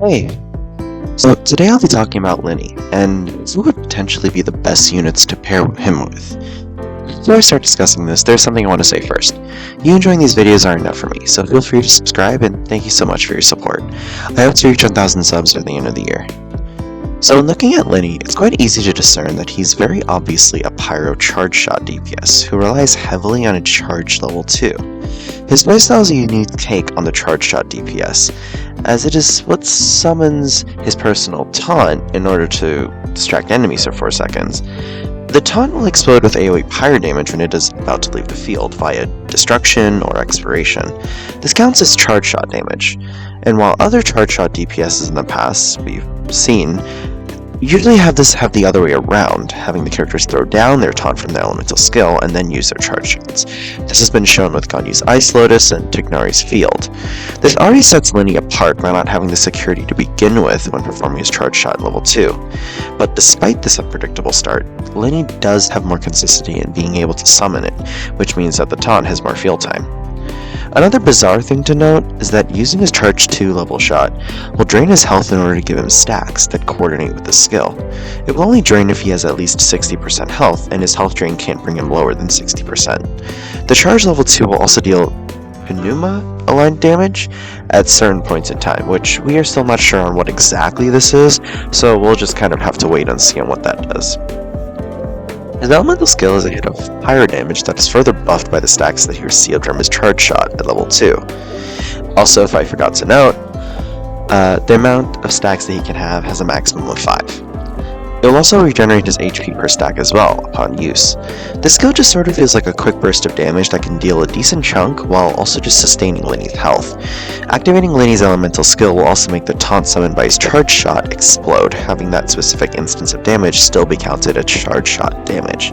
Hey, so today I'll be talking about Lyney, and who would potentially be the best units to pair him with. Before I start discussing this, there's something I want to say first. You enjoying these videos are enough for me, so feel free to subscribe, and thank you so much for your support. I hope to reach 1,000 subs by the end of the year. So in looking at Lyney, it's quite easy to discern that he's very obviously a pyro charge shot DPS who relies heavily on a charge level 2. His playstyle is a unique take on the charge shot DPS, as it is what summons his personal taunt in order to distract enemies for 4 seconds. The taunt will explode with AoE pyro damage when it is about to leave the field via destruction or expiration. This counts as charge shot damage, and while other charge shot DPSs in the past we've seen usually have the other way around, having the characters throw down their taunt from their elemental skill and then use their charge shots. This has been shown with Ganyu's Ice Lotus and Tignari's Field. This already sets Lyney apart by not having the security to begin with when performing his charge shot level 2. But despite this unpredictable start, Lyney does have more consistency in being able to summon it, which means that the taunt has more field time. Another bizarre thing to note is that using his charge 2 level shot will drain his health in order to give him stacks that coordinate with his skill. It will only drain if he has at least 60% health, and his health drain can't bring him lower than 60%. The charge level 2 will also deal Pneuma aligned damage at certain points in time, which we are still not sure on what exactly this is, so we'll just kind of have to wait and see on what that does. His elemental skill is a hit of pyro damage that is further buffed by the stacks that he received from his charge shot at level 2. Also, if I forgot to note, the amount of stacks that he can have has a maximum of 5. It will also regenerate his HP per stack as well upon use. This skill just sort of feels like a quick burst of damage that can deal a decent chunk while also just sustaining Lyney's health. Activating Lyney's elemental skill will also make the taunt summoned by his charge shot explode, having that specific instance of damage still be counted as charge shot damage.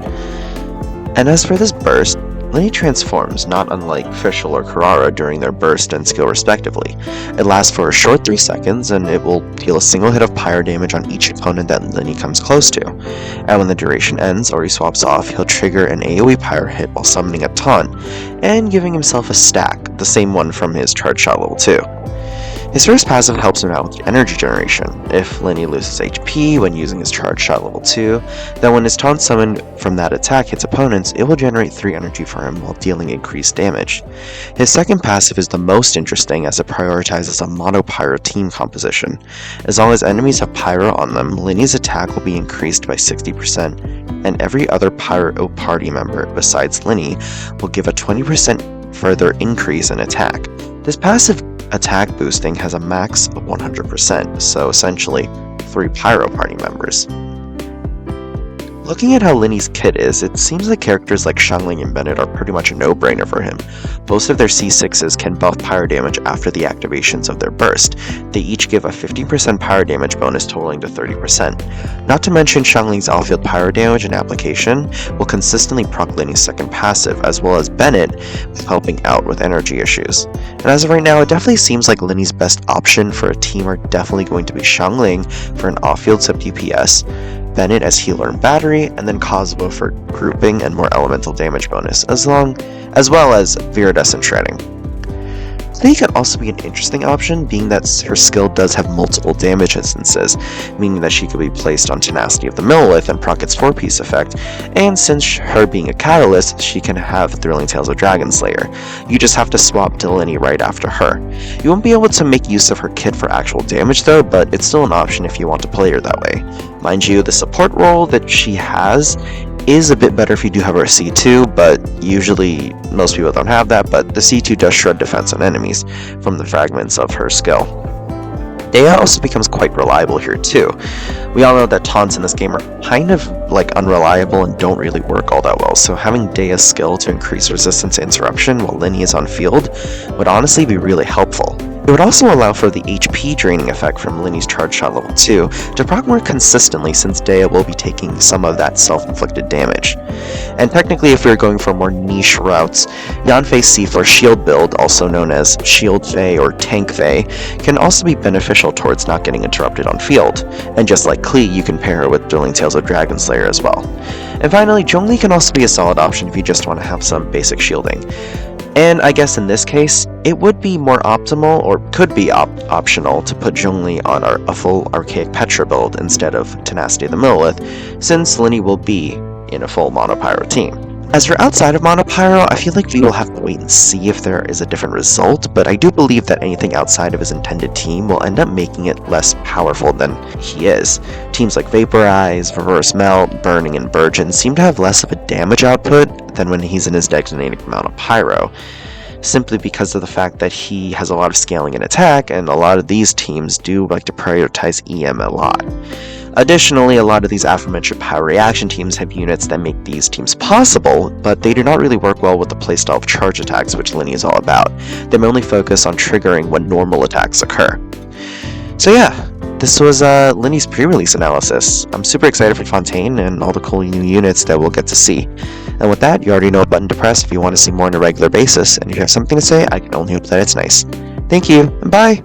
And as for this burst, Lyney transforms, not unlike Fischl or Carrara during their burst and skill respectively. It lasts for a short 3 seconds, and it will deal a single hit of pyro damage on each opponent that Lyney comes close to. And when the duration ends or he swaps off, he'll trigger an AoE pyro hit while summoning a taunt, and giving himself a stack, the same one from his charge shot level 2. His first passive helps him out with energy generation. If Lyney loses HP when using his charge shot level 2, then when his taunt summoned from that attack hits opponents, it will generate 3 energy for him while dealing increased damage. His second passive is the most interesting as it prioritizes a mono-pyro team composition. As long as enemies have pyro on them, Lyney's attack will be increased by 60%, and every other pyro party member besides Lyney will give a 20% further increase in attack. This passive attack boosting has a max of 100%, so essentially 3 pyro party members. Looking at how Lyney's kit is, it seems like characters like Xiangling and Bennett are pretty much a no-brainer for him. Both of their C6s can buff pyro damage after the activations of their burst. They each give a 15% pyro damage bonus totaling to 30%. Not to mention Xiangling's outfield pyro damage and application will consistently proc Lyney's second passive, as well as Bennett with helping out with energy issues. And as of right now, it definitely seems like Lyney's best option for a team are definitely going to be Xiangling for an off-field sub-DPS, Bennett as healer and battery, and then Kazuo for grouping and more elemental damage bonus, as well as Viridescent shredding. Lyney could also be an interesting option, being that her skill does have multiple damage instances, meaning that she could be placed on Tenacity of the Millilith and proc its 4-piece effect, and since her being a catalyst, she can have Thrilling Tales of Dragonslayer. You just have to swap to Lyney right after her. You won't be able to make use of her kit for actual damage though, but it's still an option if you want to play her that way. Mind you, the support role that she has is a bit better if you do have her C2, but usually most people don't have that, but the C2 does shred defense on enemies from the fragments of her skill. Dea also becomes quite reliable here too. We all know that taunts in this game are kind of like unreliable and don't really work all that well, so having Dea's skill to increase resistance to interruption while Lyney is on field would honestly be really helpful. It would also allow for the HP draining effect from Lyney's charge shot level 2 to proc more consistently, since Dea will be taking some of that self-inflicted damage. And technically, if we are going for more niche routes, Yanfei's C4 shield build, also known as Shield Fei or Tank Fei, can also be beneficial towards not getting interrupted on field, and just like Klee, you can pair her with Thrilling Tales of Dragonslayer as well. And finally, Zhongli can also be a solid option if you just want to have some basic shielding. And I guess in this case, it would be more optimal, or could be optional, to put Zhongli on a full Archaic Petra build instead of Tenacity of the Millelith, since Lyney will be in a full Monopyro team. As for outside of Monopyro, I feel like we will have to wait and see if there is a different result, but I do believe that anything outside of his intended team will end up making it less powerful than he is. Teams like Vaporize, Reverse Melt, Burning, and Burgeon seem to have less of a damage output than when he's in his designated Monopyro, simply because of the fact that he has a lot of scaling and attack, and a lot of these teams do like to prioritize EM a lot. Additionally, a lot of these aforementioned power reaction teams have units that make these teams possible, but they do not really work well with the playstyle of charge attacks, which Lyney is all about. They mainly focus on triggering when normal attacks occur. So yeah, this was Lyney's pre-release analysis. I'm super excited for Fontaine and all the cool new units that we'll get to see. And with that, you already know what button to press if you want to see more on a regular basis, and if you have something to say, I can only hope that it's nice. Thank you, and bye!